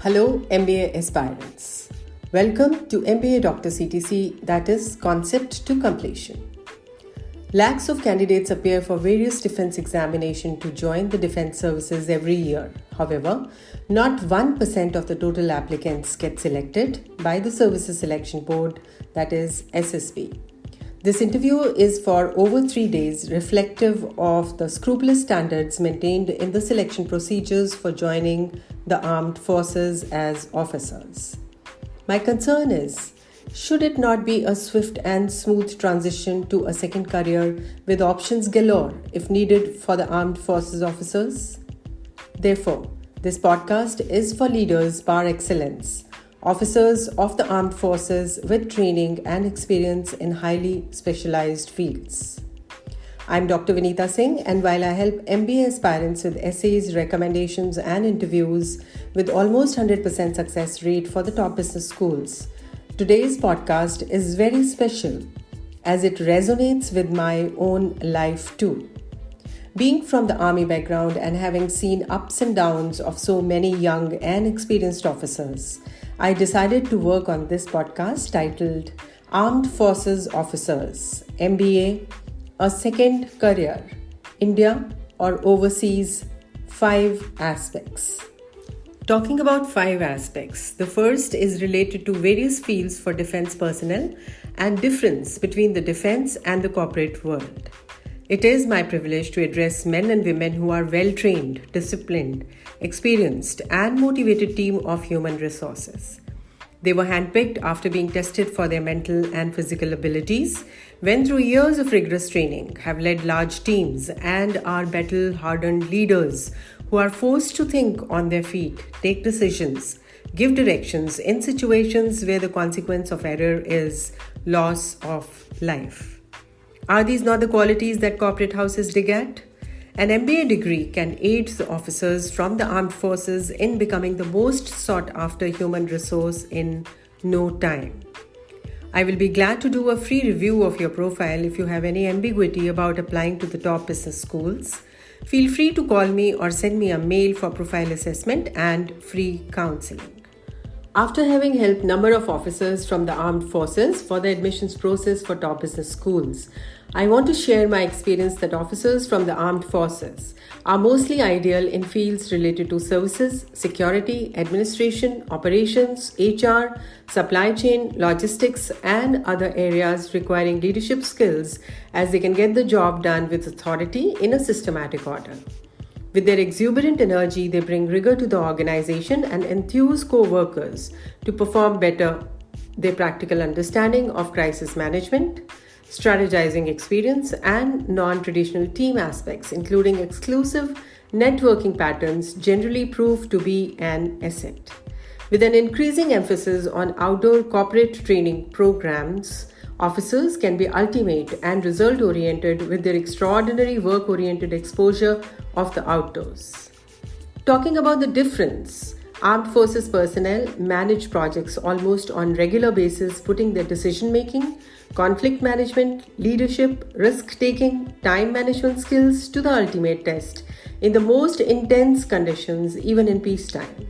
Hello, MBA aspirants. Welcome to MBA Dr. CTC, that is Concept to Completion. Lakhs of candidates appear for various defense examinations to join the defense services every year. However, not 1% of the total applicants get selected by the Services Selection Board, that is SSB. This interview is for over 3 days, reflective of the scrupulous standards maintained in the selection procedures for joining the armed forces as officers. My concern is, should it not be a swift and smooth transition to a second career with options galore if needed for the armed forces officers? Therefore, this podcast is for leaders par excellence, officers of the armed forces with training and experience in highly specialized fields. I'm Dr. Vinita Singh, and while I help MBA aspirants with essays, recommendations, and interviews with almost 100% success rate for the top business schools, today's podcast is very special as it resonates with my own life too. Being from the Army background and having seen ups and downs of so many young and experienced officers, I decided to work on this podcast titled Armed Forces Officers, MBA, A Second Career, India or Overseas, 5 Aspects. Talking about 5 aspects, the first is related to various fields for defense personnel and difference between the defense and the corporate world. It is my privilege to address men and women who are well-trained, disciplined, experienced, and motivated team of human resources. They were handpicked after being tested for their mental and physical abilities, went through years of rigorous training, have led large teams, and are battle-hardened leaders who are forced to think on their feet, take decisions, give directions in situations where the consequence of error is loss of life. Are these not the qualities that corporate houses dig at? An MBA degree can aid the officers from the armed forces in becoming the most sought-after human resource in no time. I will be glad to do a free review of your profile if you have any ambiguity about applying to the top business schools. Feel free to call me or send me a mail for profile assessment and free counseling. After having helped a number of officers from the armed forces for the admissions process for top business schools, I want to share my experience that officers from the armed forces are mostly ideal in fields related to services, security, administration, operations, HR, supply chain, logistics, and other areas requiring leadership skills, as they can get the job done with authority in a systematic order. With their exuberant energy, they bring rigor to the organization and enthuse co-workers to perform better. Their practical understanding of crisis management, strategizing experience, and non-traditional team aspects, including exclusive networking patterns, generally prove to be an asset. With an increasing emphasis on outdoor corporate training programs, officers can be ultimate and result-oriented with their extraordinary work-oriented exposure of the outdoors. Talking about the difference, armed forces personnel manage projects almost on regular basis, putting their decision-making, conflict management, leadership, risk-taking, time management skills to the ultimate test in the most intense conditions, even in peacetime.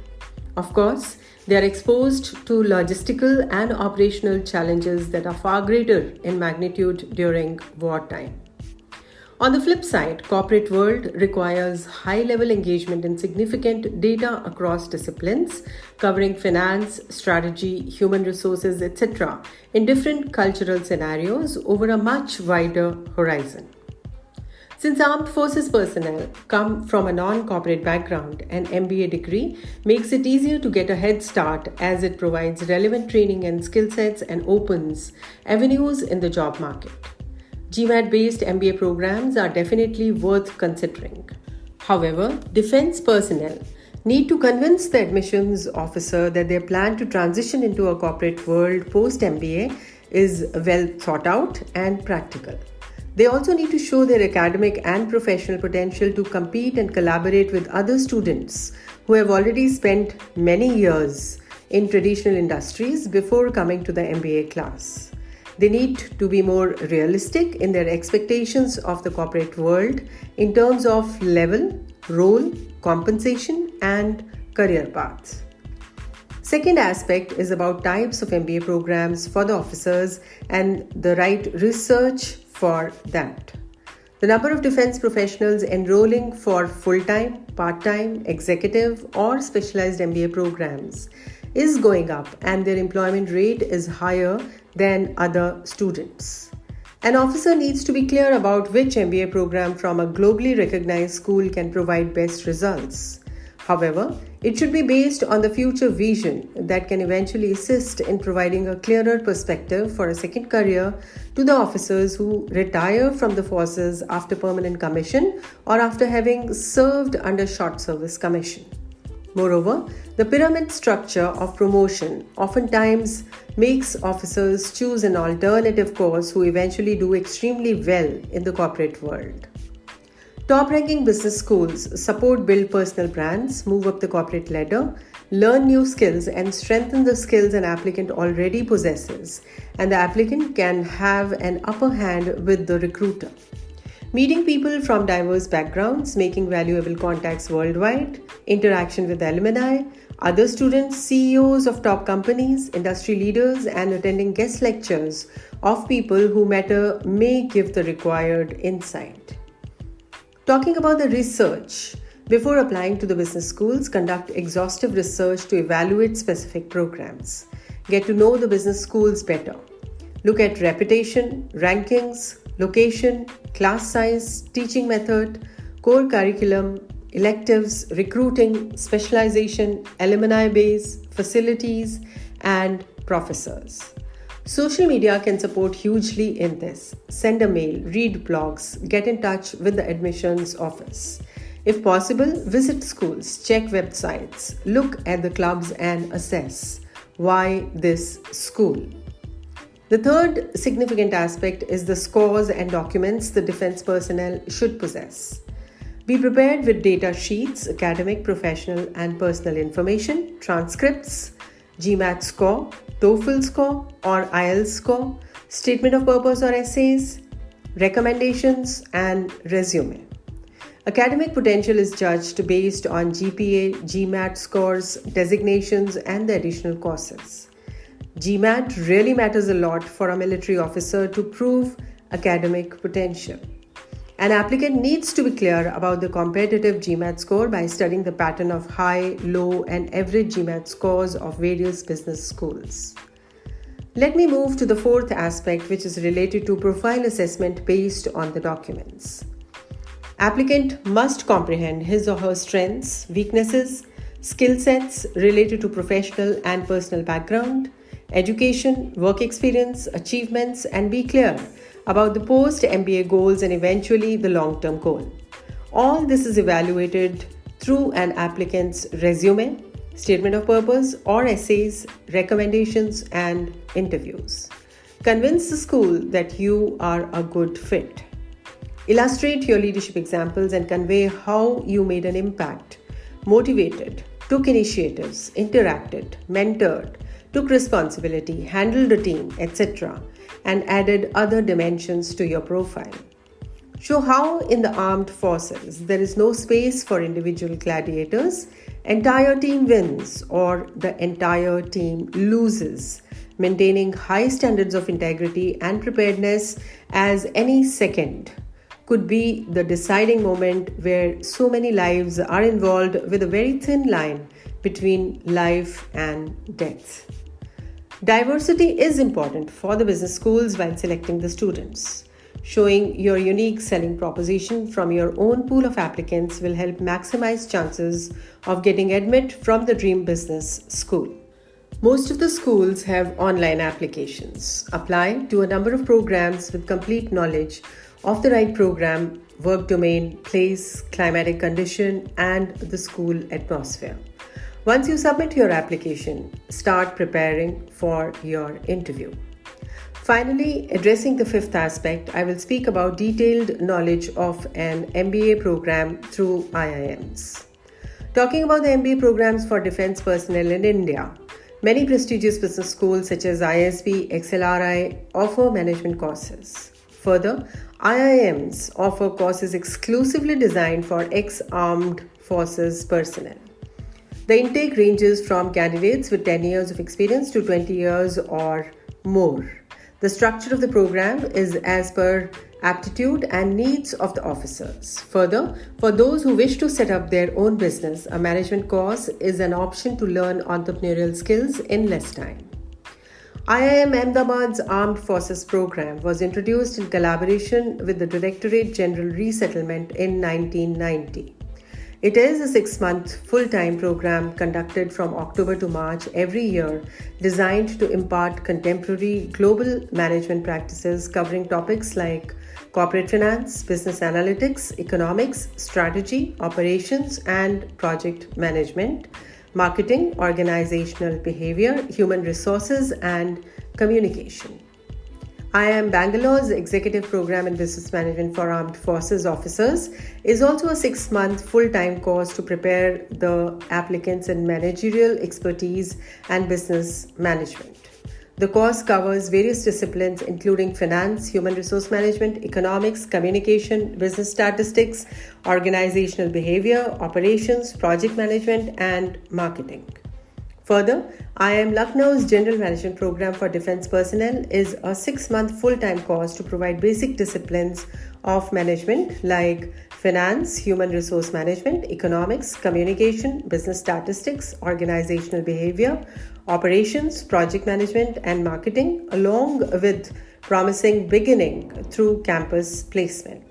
Of course, they are exposed to logistical and operational challenges that are far greater in magnitude during wartime. On the flip side, corporate world requires high-level engagement in significant data across disciplines, covering finance, strategy, human resources, etc., in different cultural scenarios over a much wider horizon. Since armed forces personnel come from a non-corporate background, an MBA degree makes it easier to get a head start as it provides relevant training and skill sets and opens avenues in the job market. GMAT-based MBA programs are definitely worth considering. However, defense personnel need to convince the admissions officer that their plan to transition into a corporate world post-MBA is well thought out and practical. They also need to show their academic and professional potential to compete and collaborate with other students who have already spent many years in traditional industries before coming to the MBA class. They need to be more realistic in their expectations of the corporate world in terms of level, role, compensation, and career paths. Second aspect is about types of MBA programs for the officers and the right research for that. The number of defense professionals enrolling for full-time, part-time, executive or specialized MBA programs is going up, and their employment rate is higher than other students. An officer needs to be clear about which MBA program from a globally recognized school can provide best results. However, it should be based on the future vision that can eventually assist in providing a clearer perspective for a second career to the officers who retire from the forces after permanent commission or after having served under short service commission. Moreover, the pyramid structure of promotion oftentimes makes officers choose an alternative course who eventually do extremely well in the corporate world. Top-ranking business schools support build personal brands, move up the corporate ladder, learn new skills and strengthen the skills an applicant already possesses, and the applicant can have an upper hand with the recruiter. Meeting people from diverse backgrounds, making valuable contacts worldwide, interaction with alumni, other students, CEOs of top companies, industry leaders, and attending guest lectures of people who matter may give the required insight. Talking about the research, before applying to the business schools, conduct exhaustive research to evaluate specific programs. Get to know the business schools better. Look at reputation, rankings, location, class size, teaching method, core curriculum, electives, recruiting, specialization, alumni base, facilities, and professors. Social media can support hugely in this. Send a mail, read blogs, get in touch with the admissions office. If possible, visit schools, check websites, look at the clubs and assess why this school. The third significant aspect is the scores and documents the defense personnel should possess. Be prepared with data sheets, academic, professional and personal information, transcripts, GMAT score, TOEFL score or IELTS score, statement of purpose or essays, recommendations and resume. Academic potential is judged based on GPA, GMAT scores, designations and the additional courses. GMAT really matters a lot for a military officer to prove academic potential. An applicant needs to be clear about the competitive GMAT score by studying the pattern of high, low, and average GMAT scores of various business schools. Let me move to the fourth aspect, which is related to profile assessment based on the documents. Applicant must comprehend his or her strengths, weaknesses, skill sets related to professional and personal background, education, work experience, achievements, and be clear about the post-MBA goals and eventually the long-term goal. All this is evaluated through an applicant's resume, statement of purpose or essays, recommendations and interviews. Convince the school that you are a good fit. Illustrate your leadership examples and convey how you made an impact, motivated, took initiatives, interacted, mentored, took responsibility, handled a team, etc., and added other dimensions to your profile. Show how in the armed forces there is no space for individual gladiators, entire team wins or the entire team loses, maintaining high standards of integrity and preparedness, as any second could be the deciding moment where so many lives are involved, with a very thin line between life and death. Diversity is important for the business schools while selecting the students. Showing your unique selling proposition from your own pool of applicants will help maximize chances of getting admit from the dream business school. Most of the schools have online applications. Apply to a number of programs with complete knowledge of the right program, work domain, place, climatic condition, and the school atmosphere. Once you submit your application, start preparing for your interview. Finally, addressing the fifth aspect, I will speak about detailed knowledge of an MBA program through IIMs. Talking about the MBA programs for defense personnel in India, many prestigious business schools such as ISB, XLRI offer management courses. Further, IIMs offer courses exclusively designed for ex-armed forces personnel. The intake ranges from candidates with 10 years of experience to 20 years or more. The structure of the program is as per aptitude and needs of the officers. Further, for those who wish to set up their own business, a management course is an option to learn entrepreneurial skills in less time. IIM Ahmedabad's Armed Forces Program was introduced in collaboration with the Directorate General Resettlement in 1990. It is a 6-month full-time program conducted from October to March every year, designed to impart contemporary global management practices covering topics like corporate finance, business analytics, economics, strategy, operations and project management, marketing, organizational behavior, human resources, and communication. IIM Bangalore's Executive Program in Business Management for Armed Forces Officers is also a 6-month full-time course to prepare the applicants in managerial expertise and business management. The course covers various disciplines including finance, human resource management, economics, communication, business statistics, organizational behavior, operations, project management, and marketing. Further, IIM Lucknow's General Management Program for Defense Personnel is a 6-month full-time course to provide basic disciplines of management like finance, human resource management, economics, communication, business statistics, organizational behavior, operations, project management, and marketing, along with promising beginning through campus placement.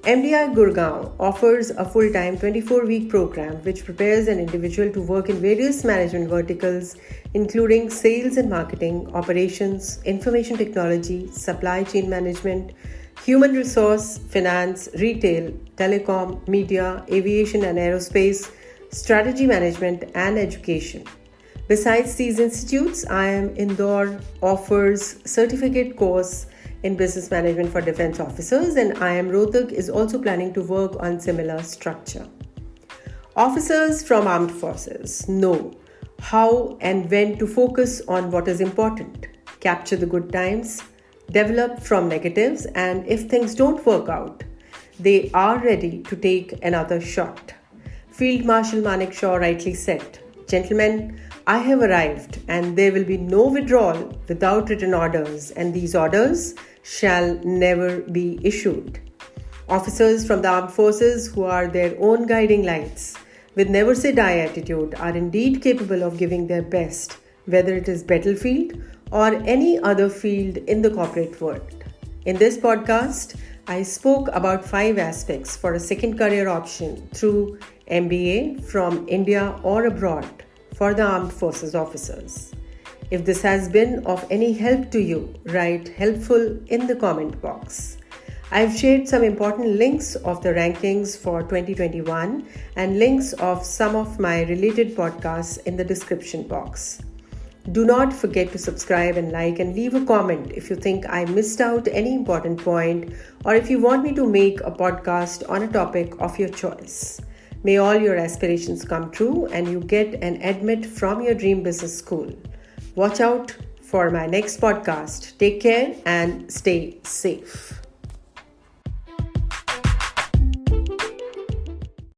MDI Gurgaon offers a full-time 24-week program which prepares an individual to work in various management verticals including sales and marketing, operations, information technology, supply chain management, human resource, finance, retail, telecom, media, aviation and aerospace, strategy management, and education. Besides these institutes, IIM Indore offers certificate course in business management for defense officers, and IIM Rohtak is also planning to work on similar structure. Officers from armed forces know how and when to focus on what is important, capture the good times, develop from negatives, and if things don't work out, they are ready to take another shot. Field Marshal Manekshaw rightly said, "Gentlemen, I have arrived and there will be no withdrawal without written orders, and these orders shall never be issued." Officers from the armed forces who are their own guiding lights with never say die attitude are indeed capable of giving their best, whether it is battlefield or any other field in the corporate world. In this podcast, I spoke about 5 aspects for a second career option through MBA from India or abroad for the armed forces officers. If this has been of any help to you, write helpful in the comment box. I've shared some important links of the rankings for 2021 and links of some of my related podcasts in the description box. Do not forget to subscribe and like and leave a comment if you think I missed out any important point or if you want me to make a podcast on a topic of your choice. May all your aspirations come true and you get an admit from your dream business school. Watch out for my next podcast. Take care and stay safe.